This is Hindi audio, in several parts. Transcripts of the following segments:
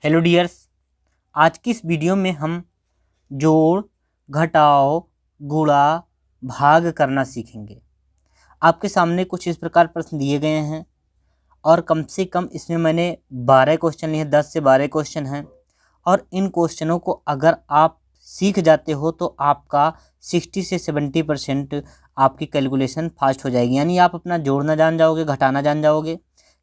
हेलो डियर्स, आज की इस वीडियो में हम जोड़, घटाव, गुणा, भाग करना सीखेंगे। आपके सामने कुछ इस प्रकार प्रश्न दिए गए हैं और कम से कम इसमें मैंने 12 क्वेश्चन लिए हैं, 10 से 12 क्वेश्चन हैं। और इन क्वेश्चनों को अगर आप सीख जाते हो तो आपका 60 से 70% आपकी कैलकुलेशन फास्ट हो जाएगी। यानी आप अपना जोड़ना जान जाओगे, घटाना जान जाओगे,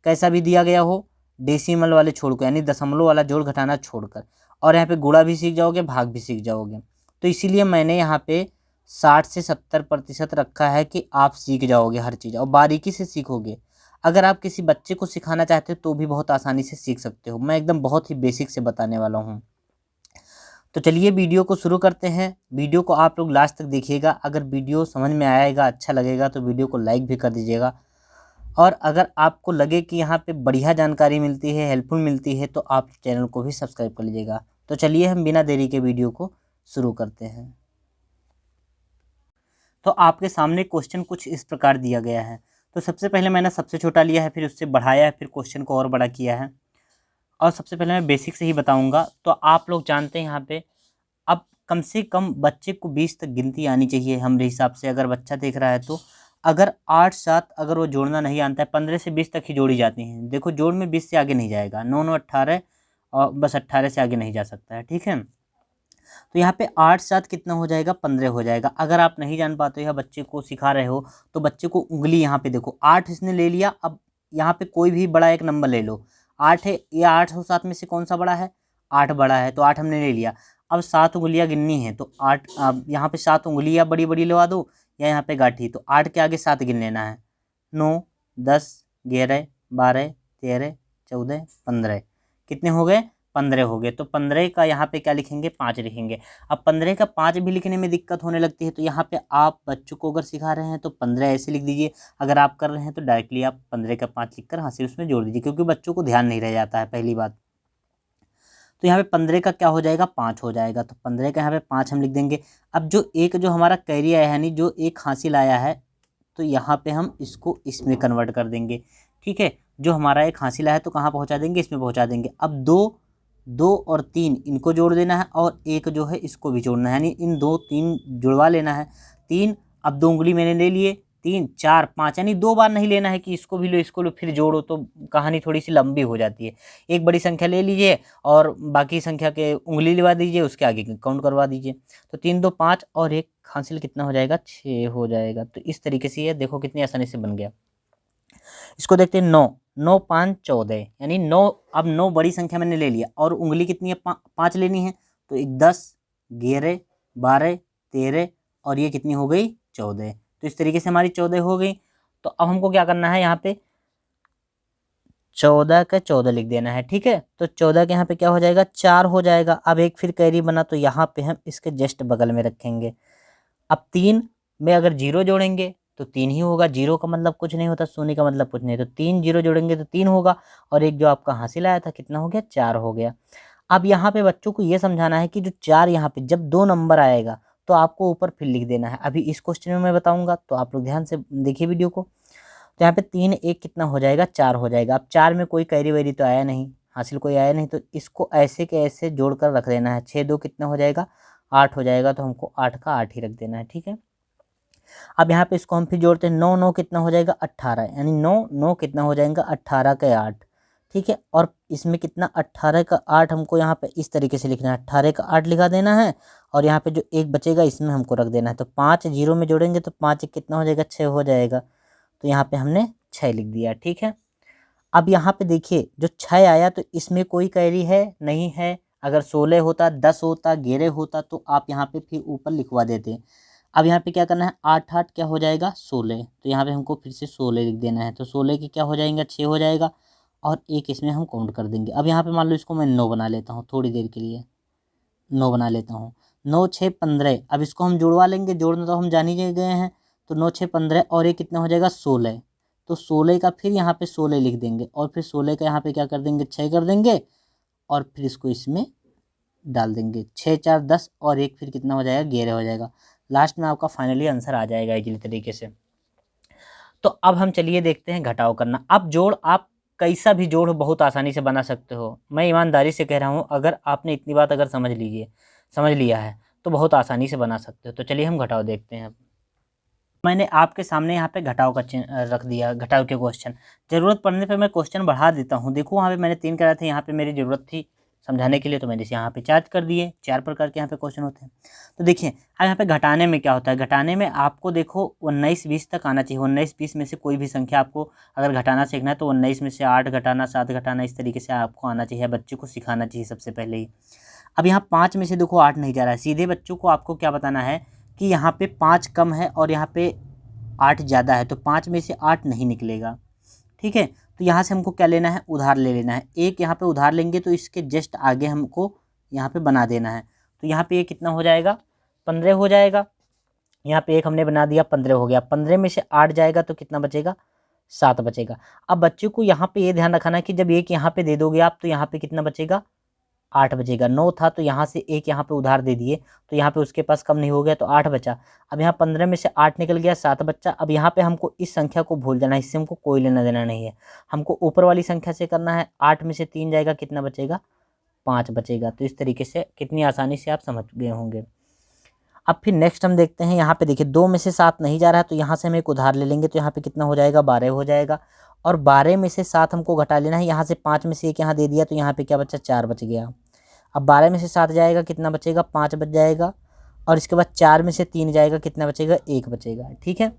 कैसा भी दिया गया हो, डेसिमल वाले छोड़कर, यानी दशमलव वाला जोड़ घटाना छोड़कर। और यहाँ पे गुणा भी सीख जाओगे, भाग भी सीख जाओगे। तो इसीलिए मैंने यहाँ पे 60 से 70% रखा है कि आप सीख जाओगे हर चीज़ और बारीकी से सीखोगे। अगर आप किसी बच्चे को सिखाना चाहते हो तो भी बहुत आसानी से सीख सकते हो। मैं एकदम बहुत ही बेसिक से बताने वाला हूँ। तो चलिए वीडियो को शुरू करते हैं। वीडियो को आप लोग लास्ट तक देखिएगा। अगर वीडियो समझ में आएगा, अच्छा लगेगा तो वीडियो को लाइक भी कर दीजिएगा। और अगर आपको लगे कि यहाँ पे बढ़िया जानकारी मिलती है, हेल्पफुल मिलती है, तो आप चैनल को भी सब्सक्राइब कर लीजिएगा। तो चलिए हम बिना देरी के वीडियो को शुरू करते हैं। तो आपके सामने क्वेश्चन कुछ इस प्रकार दिया गया है। तो सबसे पहले मैंने सबसे छोटा लिया है, फिर उससे बढ़ाया है, फिर क्वेश्चन को और बड़ा किया है। और सबसे पहले मैं बेसिक से ही बताऊंगा। तो आप लोग जानते हैं यहाँ पे अब कम से कम बच्चे को 20 तक गिनती आनी चाहिए हमारे हिसाब से। अगर बच्चा देख रहा है तो अगर 8 7 अगर वो जोड़ना नहीं आता है, 15 से 20 तक ही जोड़ी जाती हैं। देखो जोड़ में 20 से आगे नहीं जाएगा, 9 9 18 और बस 18 से आगे नहीं जा सकता है। ठीक है, तो यहाँ पे 8 7 कितना हो जाएगा, 15 हो जाएगा। अगर आप नहीं जान पाते हो या बच्चे को सिखा रहे हो तो बच्चे को उंगली यहाँ पे देखो, 8 इसने ले लिया। अब यहाँ पे कोई भी बड़ा एक नंबर ले लो, 8 है, या 8 और 7 में से कौन सा बड़ा है, 8 बड़ा है, तो 8 हमने ले लिया। अब 7 उंगलियां गिननी है तो 8, अब यहाँ पे 7 उंगलियां बड़ी बड़ी लगा दो या यहाँ पे गाठी, तो 8 के आगे 7 गिन लेना है। 9 10 11 12 13 14 15 कितने हो गए, 15 हो गए। तो 15 का यहाँ पे क्या लिखेंगे, 5 लिखेंगे। अब 15 का 5 भी लिखने में दिक्कत होने लगती है, तो यहाँ पे आप बच्चों को अगर सिखा रहे हैं तो 15 ऐसे लिख दीजिए। अगर आप कर रहे हैं तो डायरेक्टली आप 15 का 5 लिख कर हासिल उसमें जोड़ दीजिए, क्योंकि बच्चों को ध्यान नहीं रह जाता है पहली बात। तो यहाँ पे 15 का क्या हो जाएगा, 5 हो जाएगा। तो 15 का यहाँ पे 5 हम लिख देंगे। अब जो हमारा कैरी आया है, यानी जो एक हासिल आया है, तो यहाँ पे हम इसको इसमें कन्वर्ट कर देंगे। ठीक है, जो हमारा एक हासिल आया है तो कहाँ पहुँचा देंगे, इसमें पहुँचा देंगे। अब 2 2 और 3 इनको जोड़ देना है और एक जो है इसको भी जोड़ना है, यानी इन 2 3 जुड़वा लेना है। 3, अब 2 उंगली मैंने ले लिए, 3 4 5, यानी 2 बार नहीं लेना है कि इसको भी लो इसको लो फिर जोड़ो, तो कहानी थोड़ी सी लंबी हो जाती है। एक बड़ी संख्या ले लीजिए और बाकी संख्या के उंगली लगा दीजिए, उसके आगे काउंट करवा दीजिए। तो 3 2 5 और एक हासिल कितना हो जाएगा, 6 हो जाएगा। तो इस तरीके से ये देखो कितनी आसानी से बन गया। इसको देखते हैं, 9 9 5 14, यानी 9। अब 9 बड़ी संख्या मैंने ले लिया और उंगली कितनी है, 5 लेनी है। तो एक 10 11 12 13 और ये कितनी हो गई, 14। तो इस तरीके से हमारी 14 हो गई। तो अब हमको क्या करना है, यहाँ पे 14 का 14 लिख देना है। ठीक है, तो 14 के यहाँ पे क्या हो जाएगा, 4 हो जाएगा। अब एक फिर कैरी बना तो यहाँ पे हम इसके जस्ट बगल में रखेंगे। अब 3 में अगर 0 जोड़ेंगे तो 3 ही होगा। 0 का मतलब कुछ नहीं होता, शून्य का मतलब कुछ नहीं, तो 3 0 जोड़ेंगे तो 3 होगा। और एक जो आपका हासिल आया था कितना हो गया, 4 हो गया। अब यहाँ पे बच्चों को ये समझाना है कि जो 4 यहाँ पे जब 2 नंबर आएगा तो आपको ऊपर फिर लिख देना है। अभी इस क्वेश्चन में मैं बताऊंगा, तो आप लोग ध्यान से देखिए वीडियो को। तो यहाँ पे 3 1 कितना हो जाएगा, 4 हो जाएगा। अब 4 में कोई कैरी वैरी तो आया नहीं, हासिल कोई आया नहीं, तो इसको ऐसे के ऐसे जोड़कर रख देना है। 6 2 कितना हो जाएगा, 8 हो जाएगा। तो हमको 8 का 8 ही रख देना है। ठीक है, अब यहाँ पे इसको हम फिर जोड़ते हैं। 9 9 कितना हो जाएगा, 18, यानी 9 9 कितना हो जाएगा, 18 के 8। ठीक है, और इसमें कितना, 18 का 8 हमको यहाँ पे इस तरीके से लिखना है, 18 का 8 लिखा देना है। और यहाँ पे जो एक बचेगा इसमें हमको रख देना है। तो 5 0 में जोड़ेंगे तो 5 कितना हो जाएगा, 6 हो जाएगा। तो यहाँ पे हमने 6 लिख दिया। ठीक है, अब यहाँ पे देखिए जो 6 आया तो इसमें कोई कैरी है नहीं है। अगर 16 होता, 10 होता, 11 होता तो आप यहाँ पे फिर ऊपर लिखवा देते। अब यहाँ पे क्या करना है, 8 8 क्या हो जाएगा, 16। तो यहाँ पे हमको फिर से 16 लिख देना है। तो 16 के क्या हो जाएगा, 6 हो जाएगा। और एक इसमें हम काउंट कर देंगे। अब यहाँ पे मान लो इसको मैं 9 बना लेता हूँ, थोड़ी देर के लिए 9 बना लेता हूँ। 9 6 15, अब इसको हम जुड़वा लेंगे, जोड़ना तो हम जान ही गए हैं। तो 9 6 15 और ये कितना हो जाएगा, 16। तो 16 का फिर यहाँ पे 16 लिख देंगे और फिर 16 का यहाँ पे क्या कर देंगे, 6 कर देंगे और फिर इसको इसमें डाल देंगे। 6 4 10 और एक फिर कितना हो जाएगा, 11 हो जाएगा। लास्ट में आपका फाइनली आंसर आ जाएगा इजीली तरीके से। तो अब हम चलिए देखते हैं घटाव करना। अब जोड़ आप कैसा भी जोड़ हो बहुत आसानी से बना सकते हो। मैं ईमानदारी से कह रहा हूँ, अगर आपने इतनी बात अगर समझ लिया है तो बहुत आसानी से बना सकते हो। तो चलिए हम घटाव देखते हैं। मैंने आपके सामने यहाँ पे घटाव का चिन्ह रख दिया, घटाव के क्वेश्चन। ज़रूरत पड़ने पे मैं क्वेश्चन बढ़ा देता हूँ। देखो वहाँ पे मैंने 3 कराए थे, यहाँ पे मेरी ज़रूरत थी समझाने के लिए तो मैंने इसे यहाँ पे 4 कर दिए। 4 प्रकार के यहाँ पे क्वेश्चन होते हैं। तो देखिए अब यहाँ पे घटाने में क्या होता है, घटाने में आपको देखो 19-20 तक आना चाहिए। 19-20 में से कोई भी संख्या आपको अगर घटाना सीखना है तो 19 में से 8 घटाना, 7 घटाना, इस तरीके से आपको आना चाहिए, बच्चे को सिखाना चाहिए सबसे पहले ही। अब यहाँ 5 में से देखो 8 नहीं जा रहा है, सीधे बच्चों को आपको क्या बताना है कि यहाँ पे 5 कम है और यहाँ पे 8 ज़्यादा है, तो 5 में से 8 नहीं निकलेगा। ठीक है, तो यहाँ से हमको क्या लेना है, उधार ले लेना है। एक यहाँ पे उधार लेंगे तो इसके जस्ट आगे हमको यहाँ पे बना देना है। तो यहाँ पे ये कितना हो जाएगा, 15 हो जाएगा। यहाँ पे एक हमने बना दिया, 15 हो गया। 15 में से 8 जाएगा तो कितना बचेगा, 7 बचेगा। अब बच्चों को यहाँ पे ये ध्यान रखना है कि जब एक यहाँ पे दे दोगे आप तो यहाँ पे कितना बचेगा, 8 बचेगा। 9 था तो यहाँ से एक यहाँ पे उधार दे दिए तो यहाँ पे उसके पास कम नहीं हो गया तो 8 बचा। अब यहाँ 15 में से 8 निकल गया, 7 बच्चा। अब यहाँ पे हमको इस संख्या को भूल जाना है, इससे हमको कोई लेना देना नहीं है। हमको ऊपर वाली संख्या से करना है। 8 में से 3 जाएगा, कितना बचेगा, 5 बचेगा। तो इस तरीके से कितनी आसानी से आप समझ गए होंगे। अब फिर नेक्स्ट हम देखते हैं, यहाँ पे देखिए 2 में से 7 नहीं जा रहा है तो यहाँ से हम एक उधार ले लेंगे तो यहाँ पे कितना हो जाएगा, 12 हो जाएगा। और 12 में से 7 हमको घटा लेना है। यहाँ से 5 में से एक यहाँ दे दिया तो यहाँ पे क्या बचा, 4 बच गया। अब 12 में से 7 जाएगा, कितना बचेगा, 5 बच जाएगा। और इसके बाद 4 में से 3 जाएगा, कितना बचेगा, 1 बचेगा। ठीक है,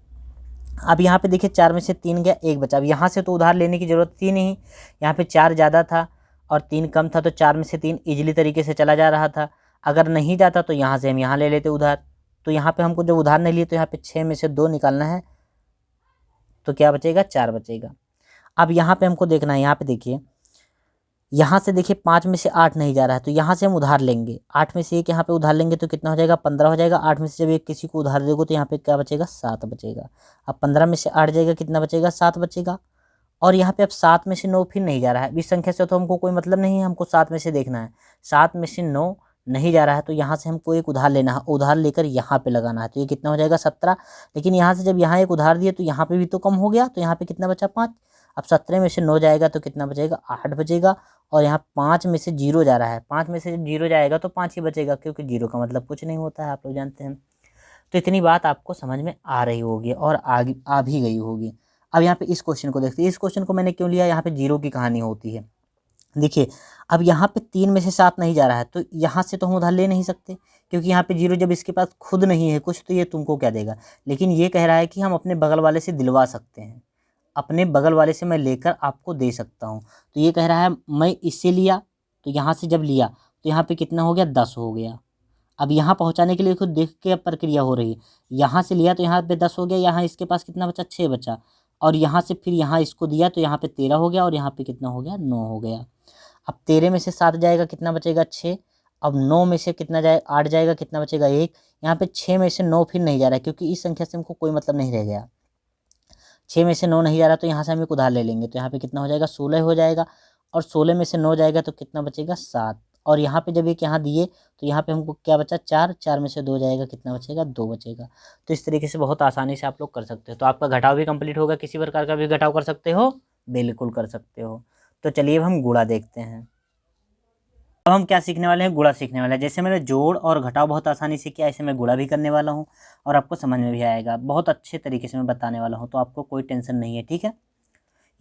अब यहाँ पे देखिए 4 में से 3 गया, 1 बचा। अब यहाँ से तो उधार लेने की ज़रूरत थी नहीं, यहाँ पे 4 ज़्यादा था और 3 कम था तो 4 में से 3 ईजिली तरीके से चला जा रहा था। अगर नहीं जाता तो यहाँ से हम यहाँ ले लेते उधार। तो यहाँ पे हमको जब उधार नहीं लिए तो यहाँ पे 6 में से 2 निकालना है तो क्या बचेगा, 4 बचेगा। अब यहाँ पे हमको देखना है, यहाँ पे देखिए, यहाँ से देखिए 5 में से 8 नहीं जा रहा है तो यहाँ से हम उधार लेंगे। 8 में से एक यहाँ पे उधार लेंगे तो कितना हो जाएगा, 15 हो जाएगा। 8 में से जब एक किसी को उधार देगो तो यहाँ पे क्या बचेगा, 7 बचेगा। अब 15 में से 8 जाएगा, कितना बचेगा, 7 बचेगा। और यहाँ पे अब 7 में से 9 फिर नहीं जा रहा है। इस संख्या से तो हमको कोई मतलब नहीं है, हमको 7 में से देखना है। 7 में से 9 नहीं जा रहा है तो यहाँ से हमको एक उधार लेना है, उधार लेकर यहाँ पे लगाना है। तो ये कितना हो जाएगा, 17। लेकिन यहाँ से जब यहाँ एक उधार दिए तो यहाँ पे भी तो कम हो गया तो यहाँ पे कितना बचा, 5। अब 17 में से 9 जाएगा तो कितना बचेगा, 8 बचेगा। और यहाँ 5 में से 0 जा रहा है, 5 में से जब 0 जाएगा तो 5 ही बचेगा, क्योंकि 0 का मतलब कुछ नहीं होता है, आप लोग जानते हैं। तो इतनी बात आपको समझ में आ रही होगी और आगे आ भी गई होगी। अब यहाँ पे इस क्वेश्चन को देखते हैं। इस क्वेश्चन को मैंने क्यों लिया, यहाँ पे 0 की कहानी होती है। देखिए अब यहाँ पे 3 में से 7 नहीं जा रहा है तो यहाँ से तो हम उधार ले नहीं सकते, क्योंकि यहाँ पे 0 जब इसके पास खुद नहीं है कुछ तो ये तुमको क्या देगा। लेकिन ये कह रहा है कि हम अपने बगल वाले से दिलवा सकते हैं, अपने बगल वाले से मैं लेकर आपको दे सकता हूँ। तो ये कह रहा है मैं इससे लिया, तो यहाँ से जब लिया तो यहाँ पे कितना हो गया, 10 हो गया। अब यहाँ पहुँचाने के लिए खुद देख के प्रक्रिया हो रही है। यहाँ से लिया तो यहाँ पे 10 हो गया, यहाँ इसके पास कितना बचा, 6 बचा। और यहाँ से फिर यहाँ इसको दिया तो यहाँ पे 13 हो गया और यहाँ पे कितना हो गया, 9 हो गया। अब 13 में से 7 जाएगा, कितना बचेगा, 6। अब 9 में से कितना जाए, 8 जाएगा, कितना बचेगा, 1। यहाँ पे 6 में से 9 फिर नहीं जा रहा है, क्योंकि इस संख्या से हमको कोई मतलब नहीं रह गया। 6 में से 9 नहीं जा रहा तो यहाँ से हम एक उधार ले लेंगे तो यहाँ पे कितना हो जाएगा, 16 हो जाएगा। और 16 में से 9 जाएगा तो कितना बचेगा, 7। और यहाँ पे जब एक यहाँ दिए तो यहाँ पे हमको क्या बचा, 4। 4 में से 2 जाएगा, कितना बचेगा, 2 बचेगा। तो इस तरीके से बहुत आसानी से आप लोग कर सकते हो। तो आपका घटाव भी कंप्लीट होगा। किसी प्रकार का भी घटाव कर सकते हो, बिल्कुल कर सकते हो। तो चलिए अब हम गुणा देखते हैं। अब हम क्या सीखने वाले हैं, गुणा सीखने वाले हैं। जैसे मैंने जोड़ और घटाव बहुत आसानी से किया, ऐसे मैं गुणा भी करने वाला हूँ और आपको समझ में भी आएगा। बहुत अच्छे तरीके से मैं बताने वाला हूँ, तो आपको कोई टेंशन नहीं है, ठीक है।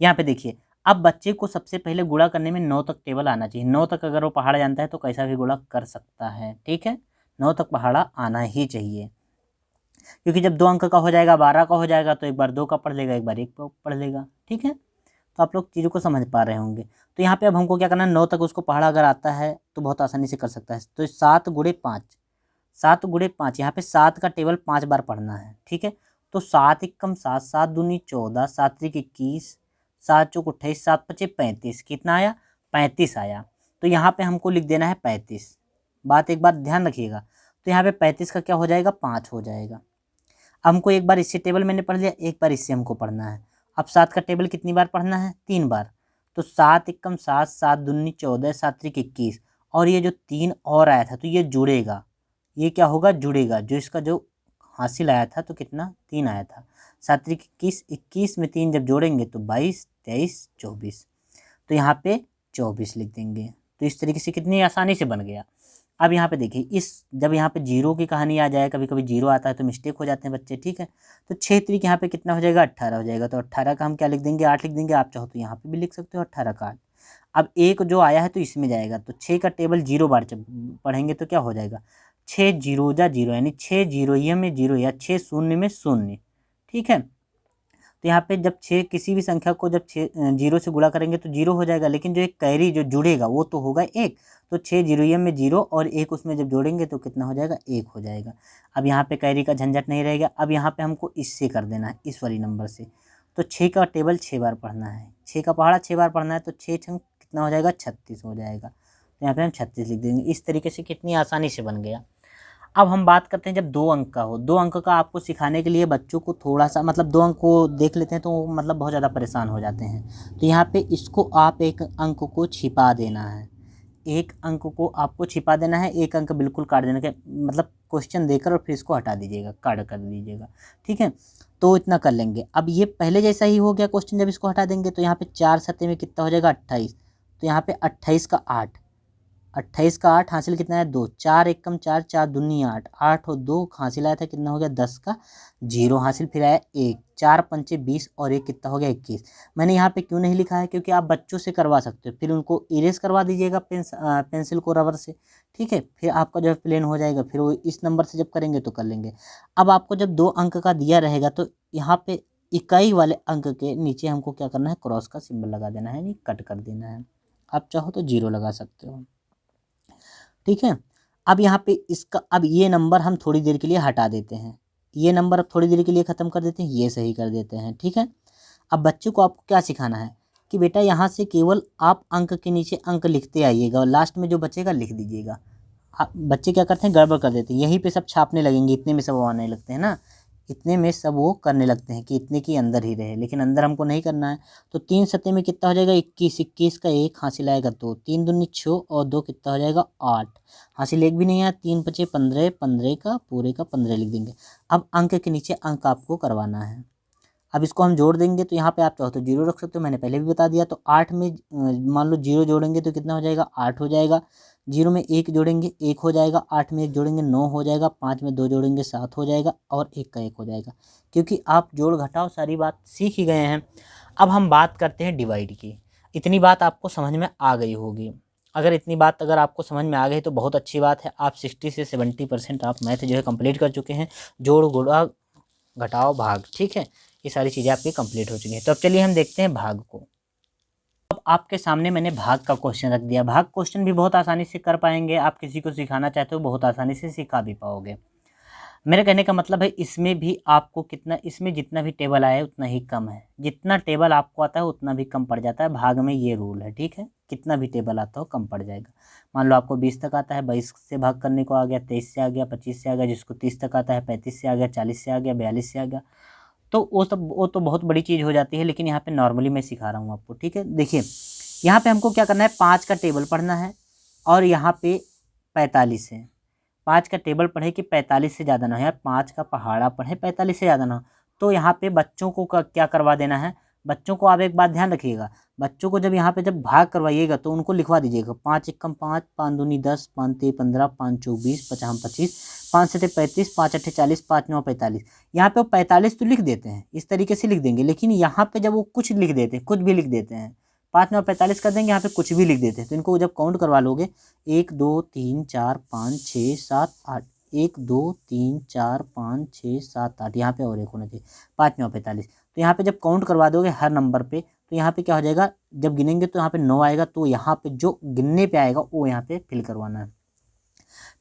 यहाँ पे देखिए, अब बच्चे को सबसे पहले गुणा करने में 9 तक टेबल आना चाहिए। 9 तक अगर वो पहाड़ा जानता है तो कैसा भी गुणा कर सकता है, ठीक है। 9 तक पहाड़ा आना ही चाहिए, क्योंकि जब 2 अंक का हो जाएगा, 12 का हो जाएगा तो एक बार 2 का पढ़ लेगा, एक बार 1 का पढ़ लेगा, ठीक है। तो आप लोग चीज़ों को समझ पा रहे होंगे। तो यहाँ पे अब हमको क्या करना है, 9 तक उसको पहाड़ा अगर आता है तो बहुत आसानी से कर सकता है। तो 7 गुणे 5, 7 गुणे 5, यहाँ पे 7 का टेबल 5 बार पढ़ना है, ठीक है। तो 7 एकम 7, 7 दूनी 14, 7 त्रिक 21, 7 चौक 28, 7 पचे 35, कितना आया, 35 आया। तो यहाँ पे हमको लिख देना है 35। बात एक बार ध्यान रखिएगा। तो यहाँ पे 35 का क्या हो जाएगा, 5 हो जाएगा। हमको एक बार इससे टेबल मैंने पढ़ लिया, एक बार इससे हमको पढ़ना है। अब 7 का टेबल कितनी बार पढ़ना है, 3 बार। तो 7 एकम 7, 7 दूनी 14, 7 त्रिक 21, और ये जो 3 और आया था तो ये जुड़ेगा, ये क्या होगा, जुड़ेगा। जो इसका जो हासिल आया था तो कितना, 3 आया था। 7 त्रिक 21, 21 में 3 जब जोड़ेंगे तो 22, 23, 24। तो यहाँ पे 24 लिख देंगे। तो इस तरीके से कितनी आसानी से बन गया। अब यहाँ पे देखिए, इस जब यहाँ पे जीरो की कहानी आ जाए, कभी कभी जीरो आता है तो मिस्टेक हो जाते हैं बच्चे, ठीक है। तो 6 त्रिक यहाँ पे कितना हो जाएगा, 18 हो जाएगा। तो 18 का हम क्या लिख देंगे, 8 लिख देंगे। आप चाहो तो यहाँ पे भी लिख सकते हो 18 का 8। अब एक जो आया है तो इसमें जाएगा, तो 6 का टेबल 0 बार जब पढ़ेंगे तो क्या हो जाएगा, 6 जीरो जा जीरो, यानी 6 जीरो ये में जीरो, या 6 शून्य में शून्य, ठीक है। तो यहाँ पे जब 6 किसी भी संख्या को जब 6 जीरो से गुणा करेंगे तो जीरो हो जाएगा, लेकिन जो एक कैरी जो जुड़ेगा वो तो होगा एक। तो 6 जीरो में जीरो और एक उसमें जब जोड़ेंगे तो कितना हो जाएगा, एक हो जाएगा। अब यहाँ पे कैरी का झंझट नहीं रहेगा। अब यहाँ पे हमको इससे कर देना है, इस वाली नंबर से। तो 6 का टेबल 6 बार पढ़ना है, 6 का पहाड़ा 6 बार पढ़ना है, तो 6 छंग कितना हो जाएगा, 36 हो जाएगा। तो यहाँ पे हम 36 लिख देंगे। इस तरीके से कितनी आसानी से बन गया। अब हम बात करते हैं जब 2 अंक का हो। 2 अंक का आपको सिखाने के लिए बच्चों को थोड़ा सा, मतलब 2 अंक को देख लेते हैं तो मतलब बहुत ज़्यादा परेशान हो जाते हैं। तो यहाँ पे इसको आप एक अंक को छिपा देना है, एक अंक को आपको छिपा देना है, एक अंक बिल्कुल काट देना के, मतलब क्वेश्चन देकर और फिर इसको हटा दीजिएगा, काट कर दीजिएगा, ठीक है। तो इतना कर लेंगे। अब ये पहले जैसा ही हो गया क्वेश्चन, जब इसको हटा देंगे तो यहाँ पे 4 सत्ते में कितना हो जाएगा, 28। तो यहाँ पे 28 का 8, 28 का 8 हासिल कितना है, 2, 4 एक कम 4, 4 दूनी 8, 8 और 2 हासिल आया था कितना हो गया, 10 का 0 हासिल, फिर आया 1, 4 पंचे 20 और 1 कितना हो गया, 21। मैंने यहाँ पे क्यों नहीं लिखा है, क्योंकि आप बच्चों से करवा सकते हो, फिर उनको इरेज करवा दीजिएगा पेंसिल को रबर से, ठीक है। फिर आपका जो है प्लेन हो जाएगा, फिर वो इस नंबर से जब करेंगे तो कर लेंगे। अब आपको जब 2 अंक का दिया रहेगा तो यहाँ पे इकाई वाले अंक के नीचे हमको क्या करना है, क्रॉस का सिंबल लगा देना है, यानी कट कर देना है। आप चाहो तो 0 लगा सकते हो, ठीक है। अब यहाँ पे इसका, अब ये नंबर हम थोड़ी देर के लिए हटा देते हैं, ये नंबर अब थोड़ी देर के लिए ख़त्म कर देते हैं, ये सही कर देते हैं, ठीक है। अब बच्चे को आपको क्या सिखाना है कि बेटा यहाँ से केवल आप अंक के नीचे अंक लिखते आइएगा और लास्ट में जो बचेगा लिख दीजिएगा। बच्चे क्या करते हैं, गड़बड़ कर देते हैं, यहीं पे सब छापने लगेंगे, इतने में सब वो आने लगते हैं ना, इतने में सब वो करने लगते हैं कि इतने की अंदर ही रहे, लेकिन अंदर हमको नहीं करना है। तो 3 सत्ते में कितना हो जाएगा, 21, 21 का 1 हासिल आएगा 2, 3 दूनी 6 और 2 कितना हो जाएगा, 8 हासिल, 1 भी नहीं आया, 3 पचे 15, 15 का पूरे का 15 लिख देंगे। अब अंक के नीचे अंक आपको करवाना है। अब इसको हम जोड़ देंगे, तो यहाँ पे आप चाहो तो 0 रख सकते हो, मैंने पहले भी बता दिया। तो 8 में मान लो 0 जोड़ेंगे तो कितना हो जाएगा, 8 हो जाएगा। 0 में 1 जोड़ेंगे 1 हो जाएगा, 8 में 1 जोड़ेंगे 9 हो जाएगा, 5 में 2 जोड़ेंगे 7 हो जाएगा, और 1 का 1 हो जाएगा। क्योंकि आप जोड़ घटाओ सारी बात सीख ही गए हैं। अब हम बात करते हैं डिवाइड की। इतनी बात आपको समझ में आ गई होगी। अगर इतनी बात अगर आपको समझ में आ गई तो बहुत अच्छी बात है। आप 60 से 70% आप मैथ जो है कंप्लीट कर चुके हैं। जोड़ गुणा घटाओ भाग, ठीक है, ये सारी चीज़ें आपकी कंप्लीट हो चुकी हैं। तो अब चलिए हम देखते हैं भाग को। अब आपके सामने मैंने भाग का क्वेश्चन रख दिया। भाग क्वेश्चन भी बहुत आसानी से कर पाएंगे, आप किसी को सिखाना चाहते हो बहुत आसानी से सिखा भी पाओगे। मेरे कहने का मतलब है इसमें भी आपको कितना, इसमें जितना भी टेबल आया है उतना ही कम है, जितना टेबल आपको आता है उतना भी कम पड़ जाता है। भाग में ये रूल है, ठीक है, कितना भी टेबल आता हो कम पड़ जाएगा। मान लो आपको 20 तक आता है, 22 से भाग करने को आ गया, 23 से आ गया, 25 से आ गया, जिसको 30 तक आता है 35 से आ गया, 40 से आ गया, 42 से आ गया, तो वो तो बहुत बड़ी चीज़ हो जाती है। लेकिन यहाँ पे नॉर्मली मैं सिखा रहा हूँ आपको, ठीक है। देखिए यहाँ पे हमको क्या करना है, 5 का टेबल पढ़ना है और यहाँ पे 45 है। 5 का टेबल पढ़े कि 45 से ज़्यादा ना हो, यार 5 का पहाड़ा पढ़े 45 से ज़्यादा ना हो। तो यहाँ पे बच्चों को क्या करवा देना है, बच्चों को आप एक बात ध्यान रखिएगा, बच्चों को जब यहाँ पे जब भाग करवाइएगा तो उनको लिखवा दीजिएगा 5 एकम 5, 5 दूनी 10, 5 ते 15, 5 चौक 20, 5 25, 5 सते 35, 5 अट्ठे 40, 5 9 45। यहाँ पे वो 45 तो लिख देते हैं, इस तरीके से लिख देंगे, लेकिन यहाँ पे जब वो कुछ लिख देते हैं, कुछ भी लिख देते हैं, 5 9 45 कर देंगे, यहाँ पे कुछ भी लिख देते हैं, तो इनको जब काउंट करवा लोगे 1 2 3 4 5 6 7 8, 1 2 3 4 5 6 7 8, यहाँ पे और एक होना चाहिए, 5 9 45। तो यहाँ पे जब काउंट करवा दोगे हर नंबर पे, तो यहाँ पे क्या हो जाएगा, जब गिनेंगे तो यहाँ पे 9 आएगा, तो यहाँ पे जो गिनने पे आएगा वो यहाँ पे फिल करवाना है।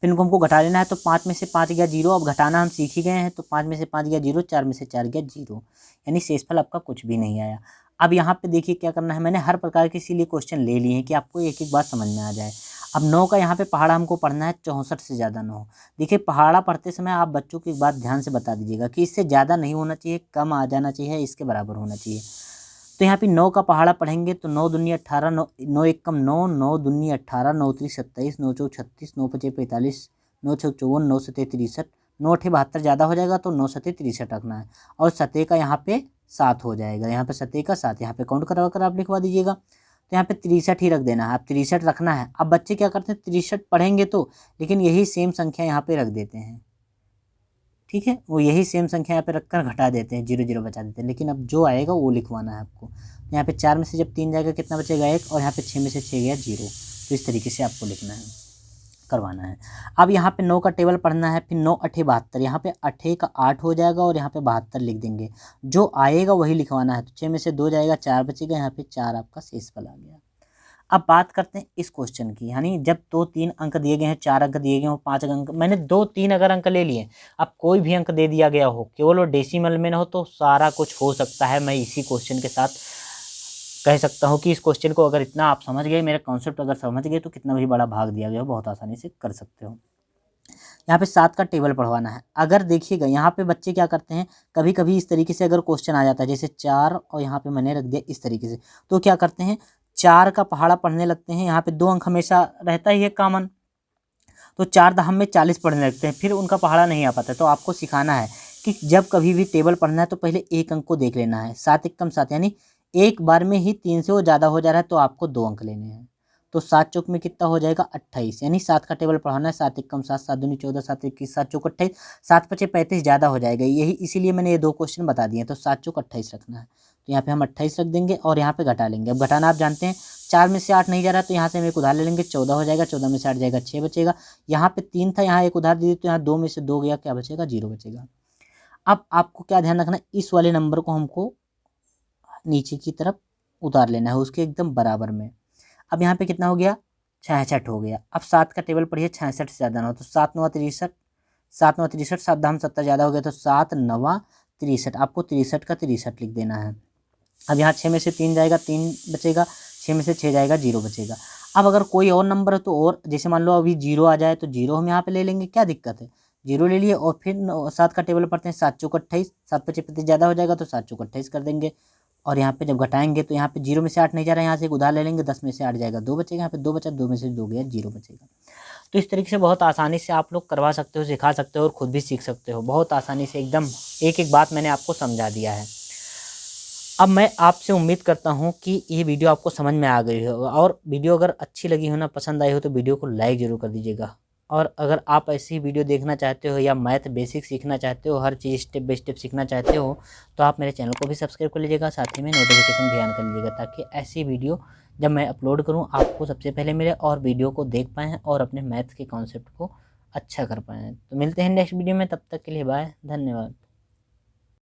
फिर इनको हमको घटा लेना है, तो 5 में से 5 गया 0, अब घटाना हम सीख ही गए हैं, तो 5 में से 5 गया 0, 4 में से 4 गया 0, यानी शेषफल आपका कुछ भी नहीं आया। अब यहाँ पे देखिए क्या करना है, मैंने हर प्रकार के इसीलिए क्वेश्चन ले लिए हैं कि आपको एक एक बात समझ में आ जाए। अब 9 का यहाँ पे पहाड़ा हमको पढ़ना है 64 से ज़्यादा ना हो। देखिए पहाड़ा पढ़ते समय आप बच्चों की एक बात ध्यान से बता दीजिएगा कि इससे ज़्यादा नहीं होना चाहिए, कम आ जाना चाहिए, इसके बराबर होना चाहिए। तो यहाँ पे 9 का पहाड़ा पढ़ेंगे तो 9 दूनी 18, 9 एक कम 9, 9 दूनी 18, 9 3 27, 9 चौक 36, 9 पचे 45, 9 छक 54, 9 सते 63, 9 अठे 72 ज़्यादा हो जाएगा, तो 9 सते 63 रखना है, और सते का यहाँ पे 7 हो जाएगा, यहाँ पे सते का 7, यहाँ पे काउंट करवा कर आप लिखवा दीजिएगा। तो यहाँ पे 63 ही रख देना है। अब 63 रखना है। अब बच्चे क्या करते हैं 63 पढ़ेंगे तो, लेकिन यही सेम संख्या यहाँ पे रख देते हैं, ठीक है, वो यही सेम संख्या यहाँ पे रखकर घटा देते हैं, 0 0 बचा देते हैं, लेकिन अब जो आएगा वो लिखवाना है आपको। यहाँ पे 4 में से जब 3 जाएगा कितना बचेगा 1, और यहाँ पे 6 में से 6 गया 0। तो इस तरीके से आपको लिखना है, करवाना है। अब यहाँ पे 9 का टेबल पढ़ना है, फिर 9 8 72, यहाँ पे 8 का 8 हो जाएगा और यहाँ पे 72 लिख देंगे, जो आएगा वही लिखवाना है। तो 6 में से 2 जाएगा 4 बचेगा, यहाँ पे 4 आपका शेषफल आ गया। अब बात करते हैं इस क्वेश्चन की, यानी जब 2-3 अंक दिए गए हैं, 4 अंक दिए गए हो, 5 अंक, मैंने 2-3 अगर अंक ले लिए, अब कोई भी अंक दे दिया गया हो, केवल वो डेसिमल में ना हो, तो सारा कुछ हो सकता है। मैं इसी क्वेश्चन के साथ कह सकता हूँ कि इस क्वेश्चन को अगर इतना आप समझ गए, मेरा कॉन्सेप्ट अगर समझ गए, तो कितना भी बड़ा भाग दिया गया हो बहुत आसानी से कर सकते हो। यहाँ पे 7 का टेबल पढ़वाना है। अगर देखिएगा यहाँ पे बच्चे क्या करते हैं, कभी कभी इस तरीके से अगर क्वेश्चन आ जाता है, जैसे 4 और यहाँ पे मैंने रख दिया इस तरीके से, तो क्या करते हैं 4 का पहाड़ा पढ़ने लगते हैं। यहाँ पे 2 अंक हमेशा रहता ही है कॉमन, तो 4 दहम में 40 पढ़ने लगते हैं, फिर उनका पहाड़ा नहीं आ पाता। तो आपको सिखाना है कि जब कभी भी टेबल पढ़ना है तो पहले एक अंक को देख लेना है। 7 एकम 7, यानी एक बार में ही 3 से वो ज़्यादा हो जा रहा है, तो आपको 2 अंक लेने हैं। तो 7 चौक में कितना हो जाएगा 28, यानी 7 का टेबल पढ़ाना है। 7 एकम 7, 7 दूनी 14, 7 21, 7 चौक 28, 7 पचे 35 ज़्यादा हो जाएगा, यही इसीलिए मैंने ये 2 क्वेश्चन बता दिए। तो 7 चौक 28 रखना है, तो यहाँ पे हम 28 रख देंगे और यहाँ पे घटा लेंगे। अब घटाना आप जानते हैं, 4 में से 8 नहीं जा रहा, तो यहाँ से हम एक उधार ले लेंगे, 14 हो जाएगा, 14 में से 8 जाएगा 6 बचेगा। यहाँ पे 3 था, यहाँ एक उधार दे दी, तो यहाँ 2 में से 2 गया, क्या बचेगा 0 बचेगा। अब आपको क्या ध्यान रखना है, इस वाले नंबर को हमको नीचे की तरफ उतार लेना है, उसके एकदम बराबर में। अब यहाँ पे कितना हो गया 66 हो गया। अब 7 का टेबल पढ़िए, 66 से ज़्यादा ना हो, तो 7 9 63, 7 9 63, 7 दहम 70 ज़्यादा हो गया, तो 7 9 63, आपको 63 का 63 लिख देना है। अब यहाँ 6 में से 3 जाएगा 3 बचेगा, 6 में से 6 जाएगा 0 बचेगा। अब अगर कोई और नंबर है तो, और जैसे मान लो अभी 0 आ जाए तो 0 हम यहाँ पे ले लेंगे, क्या दिक्कत है, 0 ले लिए। और फिर 7 का टेबल पढ़ते हैं, 7 चौक 28, 7 पचे 35 ज़्यादा हो जाएगा, तो 7 चौक 28 कर देंगे। और यहाँ पे जब घटाएंगे तो यहाँ पे 0 में से 8 नहीं जा रहा है, यहाँ से एक उधार ले लेंगे, 10 में से 8 जाएगा 2 बचेगा, यहाँ पे 2 बचा, 2 में से 2 गया 0 बचेगा। तो इस तरीके से बहुत आसानी से आप लोग करवा सकते हो, सिखा सकते हो और खुद भी सीख सकते हो बहुत आसानी से। एकदम एक एक बात मैंने आपको समझा दिया है। अब मैं आपसे उम्मीद करता हूँ कि ये वीडियो आपको समझ में आ गई होगा, और वीडियो अगर अच्छी लगी हो ना, पसंद आई हो, तो वीडियो को लाइक ज़रूर कर दीजिएगा। और अगर आप ऐसी वीडियो देखना चाहते हो या मैथ बेसिक सीखना चाहते हो, हर चीज़ स्टेप बाय स्टेप सीखना चाहते हो, तो आप मेरे चैनल को भी सब्सक्राइब कर लीजिएगा, साथ ही में नोटिफिकेशन भी ऑन कर लीजिएगा, ताकि ऐसी वीडियो जब मैं अपलोड करूँ आपको सबसे पहले मिले और वीडियो को देख पाएँ और अपने मैथ के कॉन्सेप्ट को अच्छा कर पाएँ। तो मिलते हैं नेक्स्ट वीडियो में, तब तक के लिए बाय, धन्यवाद।